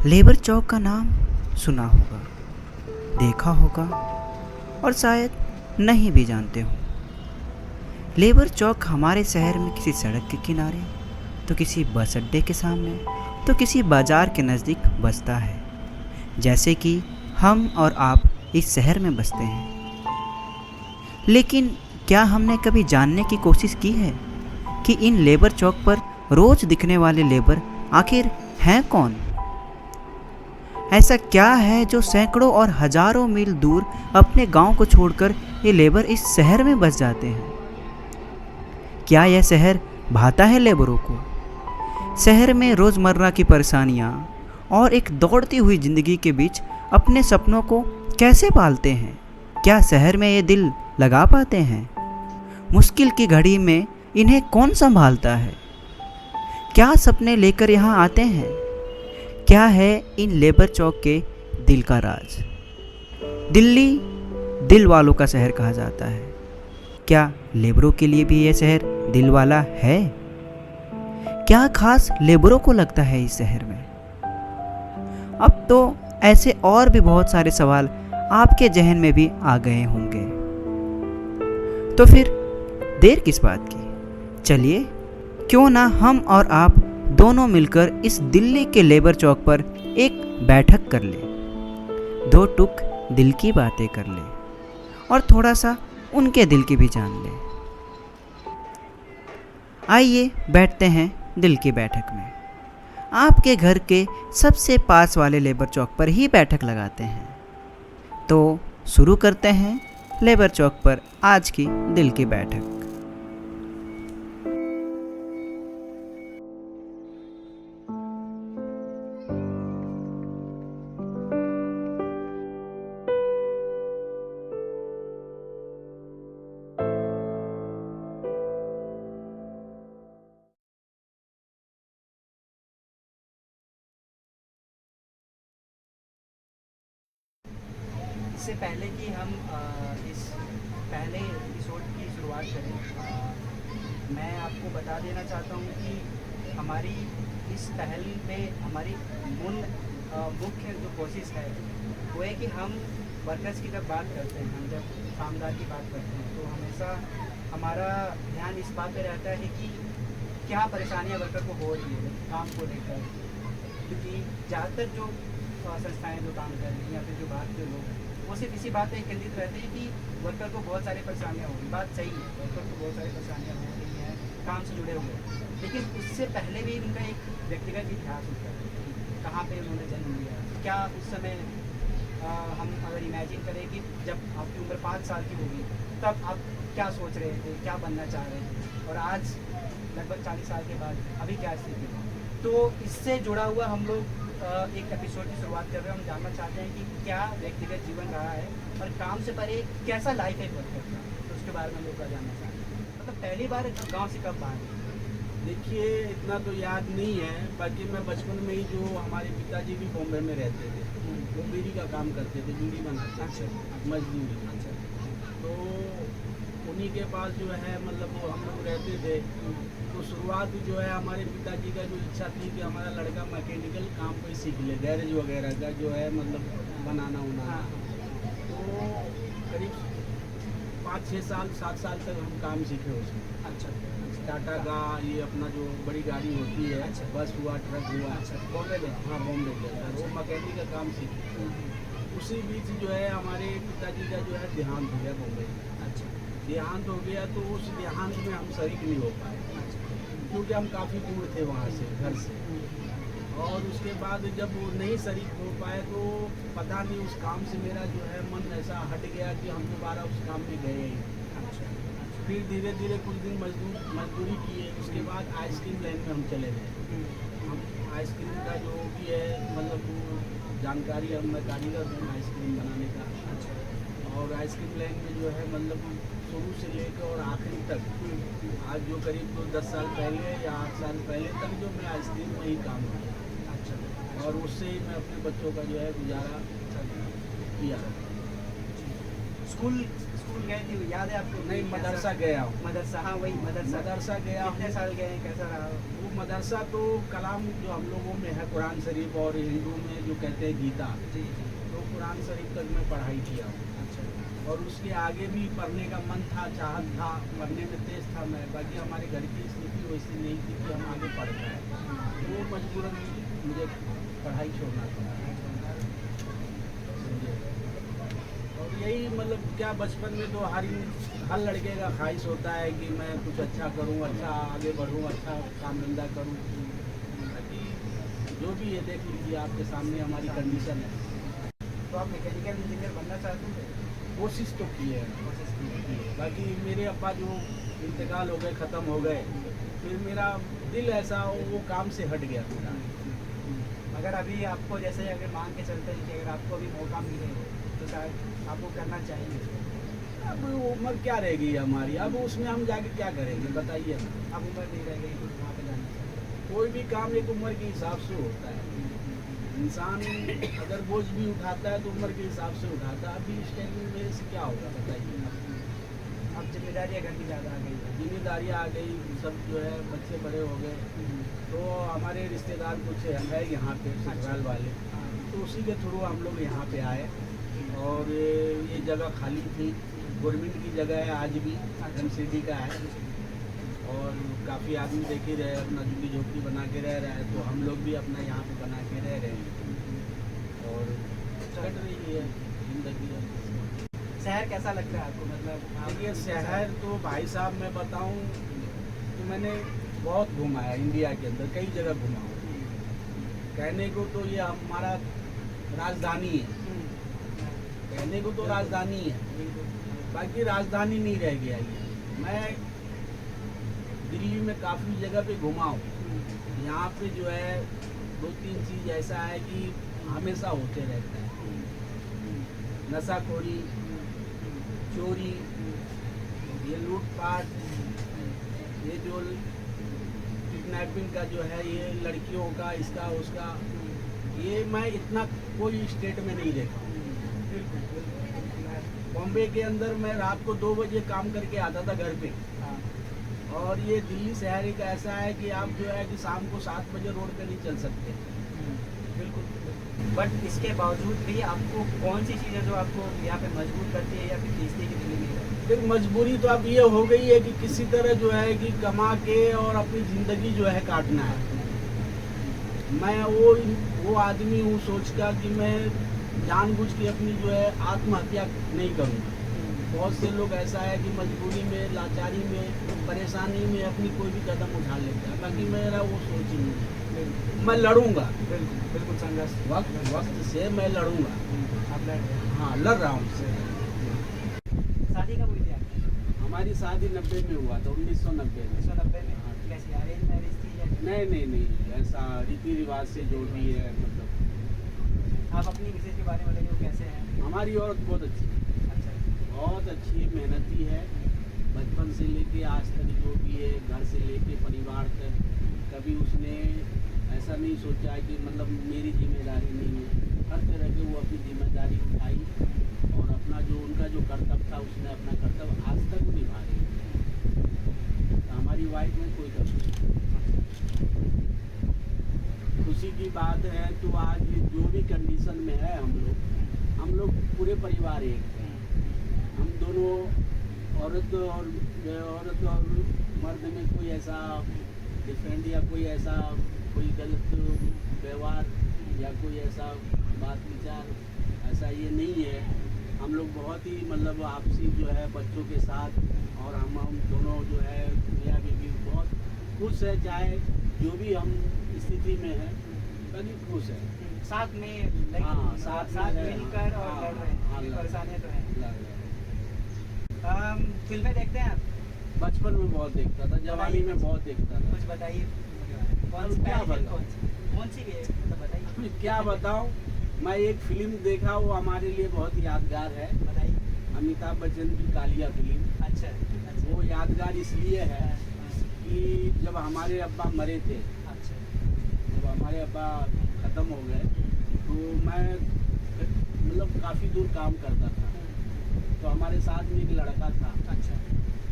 Labour चौक का नाम सुना होगा, देखा होगा और शायद नहीं भी जानते हो। लेबर चौक हमारे शहर में किसी सड़क के किनारे, तो किसी बस अड्डे के सामने, तो किसी बाज़ार के नज़दीक बसता है, जैसे कि हम और आप इस शहर में बसते हैं। लेकिन क्या हमने कभी जानने की कोशिश की है कि इन लेबर चौक पर रोज़ दिखने वाले लेबर आखिर हैं कौन? ऐसा क्या है जो सैकड़ों और हजारों मील दूर अपने गांव को छोड़कर ये लेबर इस शहर में बस जाते हैं? क्या यह शहर भाता है लेबरों को? शहर में रोज़मर्रा की परेशानियां और एक दौड़ती हुई ज़िंदगी के बीच अपने सपनों को कैसे पालते हैं? क्या शहर में ये दिल लगा पाते हैं? मुश्किल की घड़ी में इन्हें कौन संभालता है? क्या सपने लेकर यहाँ आते हैं? क्या है इन लेबर चौक के दिल का राज? दिल्ली दिल वालों का शहर कहा जाता है। क्या लेबरों के लिए भी यह शहर दिल वाला है? क्या खास लेबरों को लगता है इस शहर में? अब तो ऐसे और भी बहुत सारे सवाल आपके जहन में भी आ गए होंगे। तो फिर देर किस बात की? चलिए, क्यों ना हम और आप दोनों मिलकर इस दिल्ली के लेबर चौक पर एक बैठक कर लें, दो टुक दिल की बातें कर लें और थोड़ा सा उनके दिल की भी जान लें। आइए बैठते हैं दिल की बैठक में। आपके घर के सबसे पास वाले लेबर चौक पर ही बैठक लगाते हैं। तो शुरू करते हैं लेबर चौक पर आज की दिल की बैठक। इससे पहले कि हम इस पहले एपिसोड की शुरुआत करें, मैं आपको बता देना चाहता हूँ कि हमारी इस पहल में हमारी मुख्य जो कोशिश है वो है कि हम वर्कर्स की जब बात करते हैं, हम जब कामगार की बात करते हैं, तो हमेशा हमारा ध्यान इस बात पे रहता है कि क्या परेशानियाँ वर्कर को हो रही है काम को लेकर। क्योंकि ज़्यादातर जो संस्थाएं जो काम कर रही हैं या फिर जो बाहर के लोग हैं, वो सिर्फ इसी बात पर केंद्रित रहते हैं कि वर्कर को बहुत सारी परेशानियाँ हो रही। बात सही है, वर्कर को बहुत सारी परेशानियाँ हो रही हैं काम से जुड़े हुए, लेकिन उससे पहले भी उनका एक व्यक्तिगत इतिहास होता है। कहाँ पे उन्होंने जन्म लिया, क्या उस समय हम अगर इमेजिन करें कि जब आपकी उम्र 5 साल की होगी, तब आप क्या सोच रहे थे, क्या बनना चाह रहे थे, और आज लगभग 40 साल के बाद अभी क्या स्थिति है। तो इससे जुड़ा हुआ हम लोग एक एपिसोड की शुरुआत कर रहे हैं। हम जानना चाहते हैं कि क्या व्यक्तिगत जीवन रहा है और काम से परे कैसा लाइफ है वर्कर का, तो उसके बारे में हम लोग का जानना चाहते हैं। मतलब पहली बार गांव से कब बाहर? देखिए, इतना तो याद नहीं है, बाकी मैं बचपन में ही जो हमारे पिताजी भी बॉम्बे में रहते थे, वो बीड़ी का काम करते थे, बीड़ी बनाते थे। अच्छा, मजदूरी। अच्छा, तो उन्हीं के पास जो है मतलब वो हम लोग रहते थे। तो शुरुआत जो है हमारे पिताजी का जो इच्छा थी कि हमारा लड़का मैकेनिकल काम कोई सीख ले, गैरेज वगैरह का जो है मतलब बनाना उनाना। तो करीब 5-6 साल 7 साल तक हम काम सीखे उसमें। अच्छा, टाटा का ये अपना जो बड़ी गाड़ी होती है, अच्छा, बस हुआ, ट्रक हुआ। अच्छा, बॉम्बे में? हाँ, बॉम्बे के अंदर वो मैकेनिक का काम सीखे। उसी बीच जो है हमारे पिताजी का जो है देहांत हो गया बॉम्बे में। अच्छा, देहांत हो गया तो उस देहांत में हम शरीक नहीं हो पाए, क्योंकि हम काफ़ी दूर थे वहाँ से, घर से। और उसके बाद जब वो नहीं शरीक हो पाए तो पता नहीं उस काम से मेरा जो है मन ऐसा हट गया कि हम दोबारा उस काम में गए ही। फिर धीरे धीरे कुछ दिन मजदूरी किए। उसके बाद आइसक्रीम लाइन में हम चले गए। हम आइसक्रीम का जो भी है मतलब वो जानकारी है, मैं कारीगर हूँ आइसक्रीम बनाने का। और आइसक्रीम लाइन में जो है मतलब शुरू से लेकर और आखिरी तक, आज जो करीब 10 साल पहले या 8 साल पहले तक जो मैं आइसक्रीम में ही काम किया। और उससे ही मैं अपने बच्चों का जो है गुजारा किया। स्कूल स्कूल गए थे, याद है आपको? नहीं, कैसा? मदरसा गया हूँ। मदरसा, हाँ वही मदरसा। मदरसा गया कितने हूँ। साल गए हैं, कैसा रहा? वो मदरसा तो कलाम जो हम लोगों में है कुरान शरीफ, और हिंदू में जो कहते हैं गीता, जी जी। तो कुरान शरीफ तक मैं पढ़ाई किया हूँ। अच्छा। और उसके आगे भी पढ़ने का मन था, चाहत था, पढ़ने में तेज था मैं। बाकी हमारे घर की स्थिति वैसी नहीं थी कि हम आगे पढ़ पाए, तो वो मजबूरन मुझे पढ़ाई छोड़ना पड़ा, समझे। और यही मतलब क्या, बचपन में तो हर लड़के का ख्वाहिश होता है कि मैं कुछ अच्छा करूं, अच्छा आगे बढ़ूं, अच्छा काम धंधा करूं। बाकी जो भी है देख लीजिए, आपके सामने हमारी कंडीशन है। तो आप मैकेनिकल इंजीनियर बनना चाहते थे? कोशिश तो की है, कोशिश की। बाकी मेरे अब्बा जो इंतकाल हो गए, ख़त्म हो गए, फिर मेरा दिल ऐसा वो काम से हट गया मेरा। अगर अभी आपको जैसे अगर मान के चलते हैं कि अगर आपको अभी मौका मिले तो शायद आपको करना चाहिए। अब वो उम्र क्या रहेगी हमारी, अब उसमें हम जाके क्या करेंगे बताइए ना। अब उम्र नहीं रह गई कुछ वहाँ पे जाना चाहिए। कोई भी काम एक उम्र के हिसाब से होता है। इंसान अगर बोझ भी उठाता है तो उम्र के हिसाब से उठाता है। अभी इस टाइम में मेरे से क्या होगा बताइए। अब जिम्मेदारियाँ घर की ज़्यादा आ गई है। जिम्मेदारियाँ आ गई, सब जो है बच्चे बड़े हो गए, तो हमारे रिश्तेदार कुछ है यहाँ पे ससुराल वाले, तो उसी के थ्रू हम लोग यहाँ पे आए। और ये जगह खाली थी, गवर्नमेंट की जगह है, आज भी MCD का है। और काफ़ी आदमी देख ही रहे, अपना झुग्गी झोपड़ी बना के रह रहा है, तो हम लोग भी अपना यहाँ पे बना के रह रहे हैं और कट रही है जिंदगी। शहर कैसा लगता है आपको? मतलब देखिए शहर तो भाई साहब मैं बताऊं तो मैंने बहुत घुमा है इंडिया के अंदर, कई जगह घुमा हूँ। कहने को तो ये हमारा राजधानी है, कहने को तो राजधानी है, बाकी राजधानी नहीं रह गया ये। मैं दिल्ली में काफ़ी जगह पे घुमा हूँ। यहाँ पे जो है 2-3 चीज़ ऐसा है कि हमेशा होते रहता है। नशाखोरी, चोरी, ये लूटपाट, ये जो किडनैपिंग का जो है, ये लड़कियों का, इसका उसका, ये मैं इतना कोई स्टेट में नहीं देखा। बॉम्बे के अंदर मैं रात को 2 बजे काम करके आता था घर पे, और ये दिल्ली शहर एक ऐसा है कि आप जो है कि शाम को 7 बजे रोड पे नहीं चल सकते। बिल्कुल। बट इसके बावजूद भी आपको कौन सी चीज़ है जो आपको यहाँ पे मजबूर करती है या फिर खींचती है कि दिल्ली में रहे? फिर मजबूरी तो अब ये हो गई है कि किसी तरह जो है कि कमा के और अपनी ज़िंदगी जो है काटना है। मैं वो आदमी हूँ सोचता कि मैं जानबूझ के अपनी जो है आत्महत्या नहीं करूँगा। बहुत से लोग ऐसा है कि मजबूरी में, लाचारी में, परेशानी में अपनी कोई भी कदम उठा लेता है। बाकी मेरा वो सोच ही नहीं है। मैं लड़ूंगा, बिल्कुल संघर्ष। वक्त से मैं लड़ूंगा। आप लड़ रहे हैं। हाँ, लड़ रहा हूँ उससे। शादी कब हुई थी आपकी? हमारी शादी 90 में हुआ था, 1990 में। 1990 में? कैसी अरेंज मैरिज थी या नहीं, ऐसा रीति रिवाज से जो भी है, मतलब। आप अपनी मिसेज के बारे में बताइए, वो कैसे हैं? हमारी औरत बहुत अच्छी है, अच्छा। बहुत अच्छी, मेहनती है। बचपन से लेके आज तक जो भी है, घर से लेके परिवार तक, कभी उसने ऐसा नहीं सोचा कि मतलब मेरी जिम्मेदारी नहीं है। हर तरह के वो अपनी जिम्मेदारी उठाई और अपना जो उनका जो कर्तव्य था उसने अपना कर्तव्य आज तक निभा रही है। तो हमारी वाइफ में कोई कमी नहीं। खुशी की बात है तो आज जो भी कंडीशन में है हम लोग पूरे परिवार एक हैं। हम दोनों औरत और मर्द में कोई ऐसा डिफरेंट या कोई गलत व्यवहार या कोई ऐसा बात विचार ऐसा ये नहीं है। हम लोग बहुत ही मतलब आपसी जो है बच्चों के साथ, और हम दोनों जो है मियाँ बीवी बहुत खुश है, चाहे जो भी हम स्थिति में है बड़ी खुश है। साथ में हाँ, साथ मिलकर और लड़ रहे हैं। हाँ, परेशानियाँ तो हैं। लड़ रहे फिल्में देखते हैं आप? बचपन में बहुत देखता था, जवानी में बहुत देखता था। कुछ बताइए। कौन सी क्या पहली फिल्म बताऊं? कौन सी है तो बताइए। अभी क्या बताऊं, मैं एक फिल्म देखा, वो हमारे लिए बहुत यादगार है। बताइए। अमिताभ बच्चन की कालिया फिल्म। अच्छा। वो यादगार इसलिए है कि जब हमारे अब्बा मरे थे, अच्छा। जब हमारे अब्बा ख़त्म हो गए, तो मैं मतलब काफ़ी दूर काम करता था, तो हमारे हमारे साथ में एक लड़का था। अच्छा।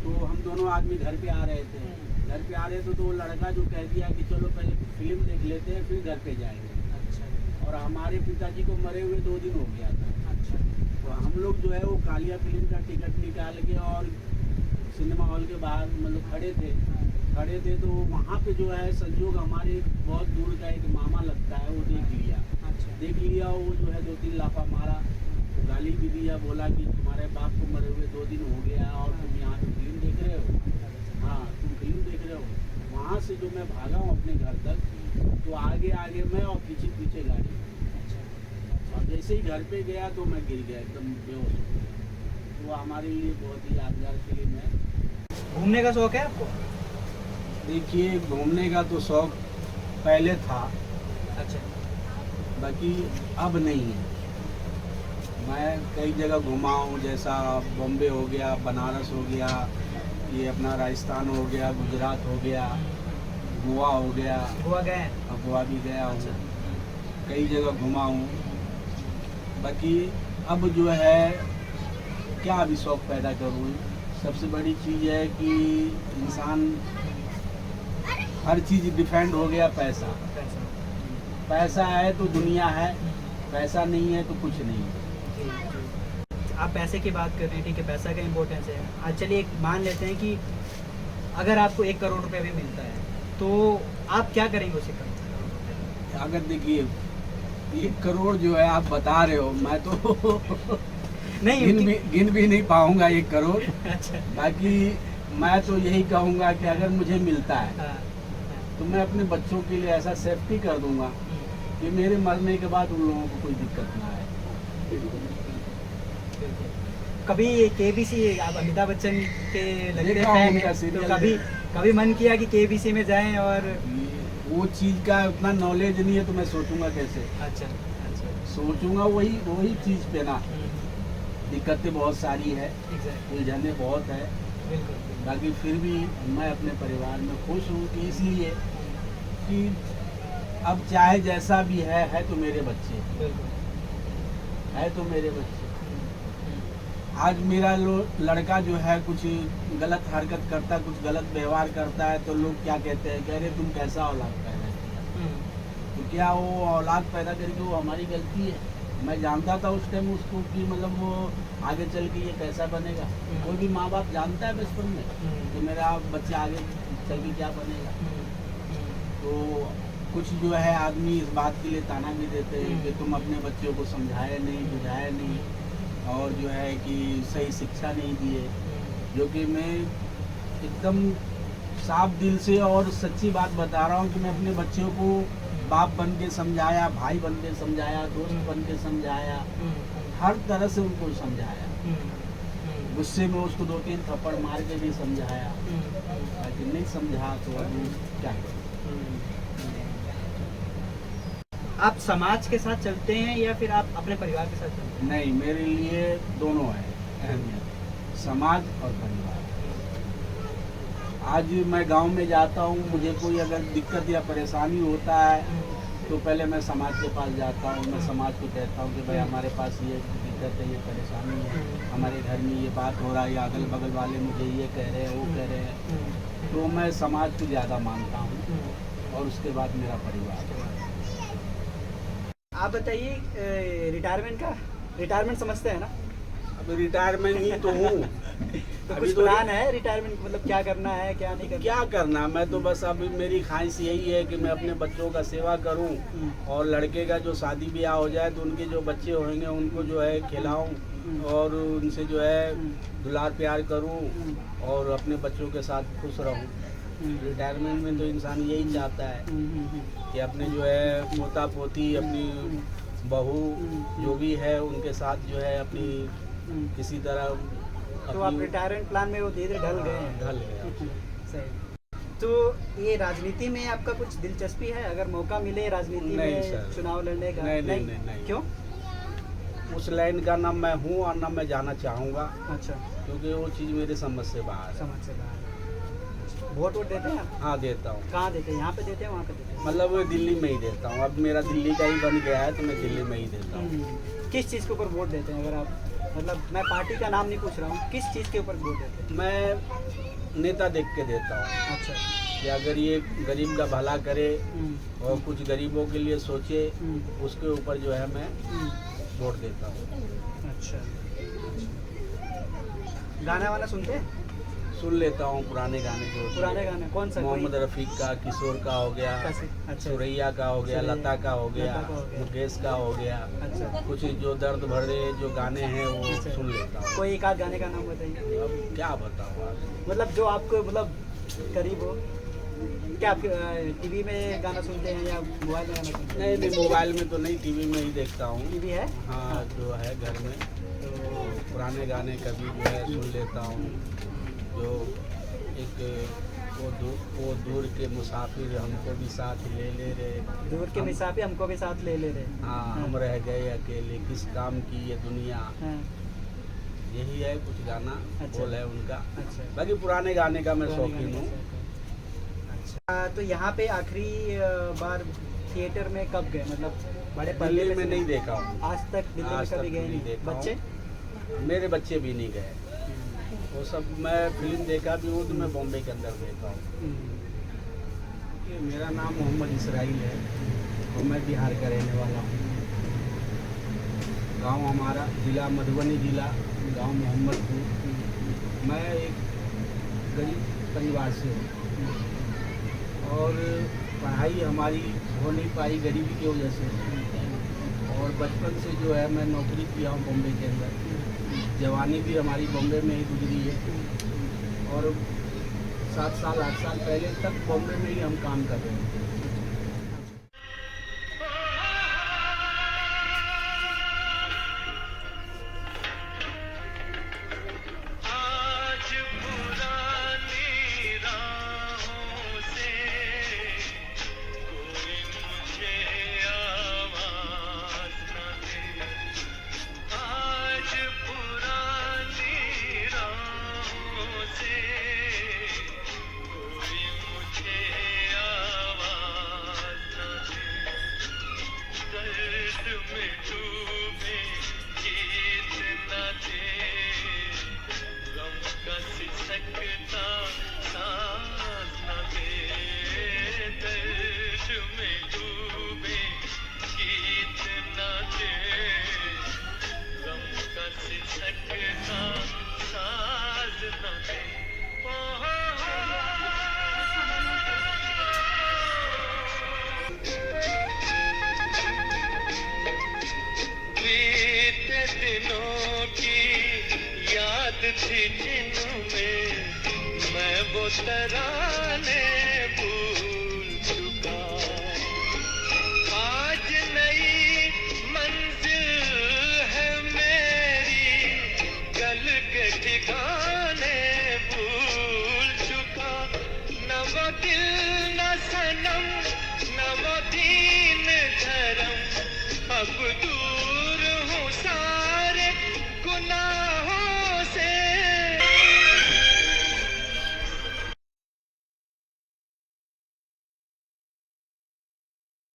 तो हम दोनों आदमी घर पे आ रहे थे। घर पे आ रहे थे तो वो लड़का जो कह दिया कि चलो पहले फिल्म देख लेते हैं फिर घर पे जाएंगे। अच्छा। और हमारे पिताजी को मरे हुए 2 दिन हो गया था। अच्छा। तो हम लोग जो है वो कालिया फिल्म का टिकट निकाल के और सिनेमा हॉल के बाहर मतलब खड़े थे तो वहाँ पे जो है संजोग हमारे बहुत दूर का एक मामा लगता है, वो देख लिया। अच्छा। देख लिया, वो जो है 2-3 लाफा मारा, गाली भी दिया, बोला कि तुम्हारे बाप को मरे हुए 2 दिन हो गया और तुम यहाँ पे फिल्म देख रहे हो। हाँ, तुम फिल्म देख रहे हो। वहाँ से जो मैं भागा हूँ अपने घर तक, तो आगे मैं और पीछे गाड़ी। और जैसे ही घर पे गया तो मैं गिर गया, एकदम बेहोश हो गया। तो हमारे लिए बहुत ही यादगार फिल्म है। घूमने का शौक है आपको? देखिए, घूमने का तो शौक पहले था, अच्छा। बाकी अब नहीं है। मैं कई जगह घुमा हूँ, जैसा बॉम्बे हो गया, बनारस हो गया, ये अपना राजस्थान हो गया, गुजरात हो गया, गोवा हो गया। गोवा गए हैं? अब गोवा भी गया हूँ। अच्छा। कई जगह घुमा हूँ। बाकी अब जो है क्या अभी शौक पैदा करूँ। सबसे बड़ी चीज़ है कि इंसान हर चीज़ डिपेंड हो गया पैसा। पैसा है तो दुनिया है, पैसा नहीं है तो कुछ नहीं है। आप पैसे की बात कर रहे हैं, ठीक है, पैसा का इम्पोर्टेंस है। आज चलिए एक मान लेते हैं कि अगर आपको 1 करोड़ रुपए भी मिलता है तो आप क्या करेंगे उसे करोड़? अगर देखिए 1 करोड़ जो है आप बता रहे हो, मैं तो नहीं गिन भी नहीं पाऊंगा 1 करोड़। अच्छा। बाकी मैं तो यही कहूँगा कि अगर मुझे मिलता है हाँ। तो मैं अपने बच्चों के लिए ऐसा सेफ्टी कर दूंगा कि मेरे मरने के बाद उन लोगों को कोई दिक्कत ना आए। कभी केबीसी आप अमिताभ बच्चन के लगते देखा हूँ फैन उनका हैं, तो सीरियल कभी मन किया कि केबीसी में जाएं और वो चीज़ का उतना नॉलेज नहीं है तो मैं सोचूंगा कैसे। अच्छा। अच्छा। सोचूंगा वही चीज़ पे ना। दिक्कतें बहुत सारी है, एग्जैक्टली। उलझने बहुत है। बिल्कुल। बाकी फिर भी मैं अपने परिवार में खुश हूँ कि इसलिए कि अब चाहे जैसा भी है तो मेरे बच्चे बिल्कुल। है, तो मेरे बच्चे। आज मेरा लड़का जो है कुछ गलत हरकत करता है, कुछ गलत व्यवहार करता है तो लोग क्या कहते हैं, कह रहे तुम कैसा औलाद पैदा किया। तो क्या वो औलाद पैदा करके वो हमारी गलती है? मैं जानता था उस टाइम उसको कि मतलब वो आगे चल के ये कैसा बनेगा। कोई भी माँ बाप जानता है बचपन में कि मेरा बच्चा आगे चल के क्या बनेगा। तो कुछ जो है आदमी इस बात के लिए ताना भी देते हैं कि तुम अपने बच्चों को समझाए नहीं, बुझाए नहीं, और जो है कि सही शिक्षा नहीं दिए। जो कि मैं एकदम साफ दिल से और सच्ची बात बता रहा हूँ कि मैं अपने बच्चों को बाप बन के समझाया, भाई बन के समझाया, दोस्त बन के समझाया, हर तरह से उनको समझाया। गुस्से में उसको 2-3 थप्पड़ मार के भी समझाया, लेकिन नहीं समझा तो अभी क्या करें। आप समाज के साथ चलते हैं या फिर आप अपने परिवार के साथ चलते हैं? नहीं, मेरे लिए दोनों है अहमियत, समाज और परिवार। आज मैं गांव में जाता हूँ, मुझे कोई अगर दिक्कत या परेशानी होता है तो पहले मैं समाज के पास जाता हूँ। मैं समाज को कहता हूँ कि भाई हमारे पास ये दिक्कत है, ये परेशानी है, हमारे घर में ये बात हो रहा है, या अगल बगल वाले मुझे ये कह रहे हैं, वो कह रहे हैं। तो मैं समाज को ज़्यादा मानता हूँ और उसके बाद मेरा परिवार। आप बताइए रिटायरमेंट समझते हैं ना? अब रिटायरमेंट ही तो हूँ। तो अभी कुछ तो प्लान है रिटायरमेंट, मतलब क्या करना है क्या नहीं करना? क्या करना, मैं तो बस अभी मेरी ख्वाहिश यही है कि मैं अपने बच्चों का सेवा करूं और लड़के का जो शादी ब्याह हो जाए तो उनके जो बच्चे होंगे उनको जो है खिलाऊं और उनसे जो है दुलार प्यार करूं और अपने बच्चों के साथ खुश रहूं। रिटायरमेंट में तो इंसान यही चाहता है कि अपने जो है पोता पोती, अपनी बहू जो भी है उनके साथ जो है अपनी किसी तरह तो आप रिटायरमेंट प्लान में वो धीरे ढल गए हैं? ढल गए। सही। तो ये राजनीति में आपका कुछ दिलचस्पी है? अगर मौका मिले राजनीति नहीं में सर। चुनाव लड़ने का? नहीं। क्यों? उस लाइन का ना मैं हूँ और ना मैं जाना चाहूँगा, अच्छा। क्योंकि वो चीज़ मेरे समझ से बाहर है। समझ से बाहर। वोट देते हैं आप? हाँ, देता हूँ। कहाँ देते हैं? यहाँ पे देते हैं, वहाँ पे देते हैं? मतलब वो दिल्ली में ही देता हूँ। अब मेरा दिल्ली का ही बन गया है तो मैं दिल्ली में ही देता हूँ। किस चीज़ के ऊपर वोट देते हैं अगर आप? मतलब मैं पार्टी का नाम नहीं पूछ रहा हूँ, किस चीज़ के ऊपर वोट देते हैं? मैं नेता देख के देता हूँ अच्छा। कि अगर ये गरीब का भला करे और हम्म, कुछ गरीबों के लिए सोचे, हम्म, उसके ऊपर जो है मैं हम्म, वोट देता हूँ। अच्छा। गाना वाना सुनते हैं? सुन लेता हूँ पुराने गाने जो होते हैं। पुराने गाने कौन सा? कोई? मोहम्मद रफ़ी का, किशोर का हो गया, कैसे? अच्छा। सुरैया का हो गया, सुरैया, लता का हो गया, लता का हो गया। मुकेश का हो गया। अच्छा। कुछ जो दर्द भरे जो गाने हैं वो अच्छा। सुन लेता हूँ। कोई एक आध गाने का नाम बताइए। अब क्या बताऊँ आप? मतलब जो आपको मतलब करीब हो। क्या आप टीवी में गाना सुनते हैं या मोबाइल में गाना सुनते हैं? नहीं, मोबाइल में तो नहीं, टीवी में ही देखता हूँ। टीवी है? हाँ, जो है घर में, तो पुराने गाने कभी जो है सुन लेता हूँ। जो एक वो दूर के मुसाफिर हमको भी साथ ले ले रे, दूर के मुसाफिर हमको भी साथ ले ले रहे। हाँ, हम रह गए अकेले, किस काम की ये दुनिया। हाँ, यही है कुछ गाना, अच्छा। बोल है उनका। अच्छा। बाकी पुराने गाने का मैं पुराने शौकीन गाने हूँ। का शौक है। अच्छा। तो यहाँ पे आखिरी बार थिएटर में कब गए? मतलब बड़े पर्दे दिल्ली में से- नहीं देखा हूँ, आज तक दिल्ली में आज तक कभी गए नहीं नहीं? देखा हूँ। बच्चे? मेरे बच्चे भी नहीं गए। वो सब मैं फिल्म देखा भी हूँ तो मैं बॉम्बे के अंदर देखा हूँ। हम्म, मेरा नाम मोहम्मद इसराइल है और मैं बिहार का रहने वाला हूँ। गांव हमारा जिला मधुबनी जिला, गांव मोहम्मदपुर। मैं एक गरीब परिवार से हूँ और पढ़ाई हमारी हो नहीं पाई गरीबी की वजह से। और बचपन से जो है मैं नौकरी किया हूँ बॉम्बे के अंदर। जवानी भी हमारी बॉम्बे में ही गुजरी है और 7 साल 8 साल पहले तक बॉम्बे में ही हम काम कर रहे हैं। आज पुरानी राहों से कोई मुझे आवाज न दे। आज पुरानी राहों से कोई मुझे आवाज न दे। दर्द में डूबे गीत न दे। गम का सिसकता सांस न दे। दर्द में डूबे गीत न दे। गम का सिसकता सांस न दे। ओ हो बीते दिनों की याद थी जिनमें मैं वो तराने भूल चुका। आज नई मंजिल है मेरी, कल के ठिकाने भूल चुका। न वो दिल न सनम, न वो दीन धर्म अब दूर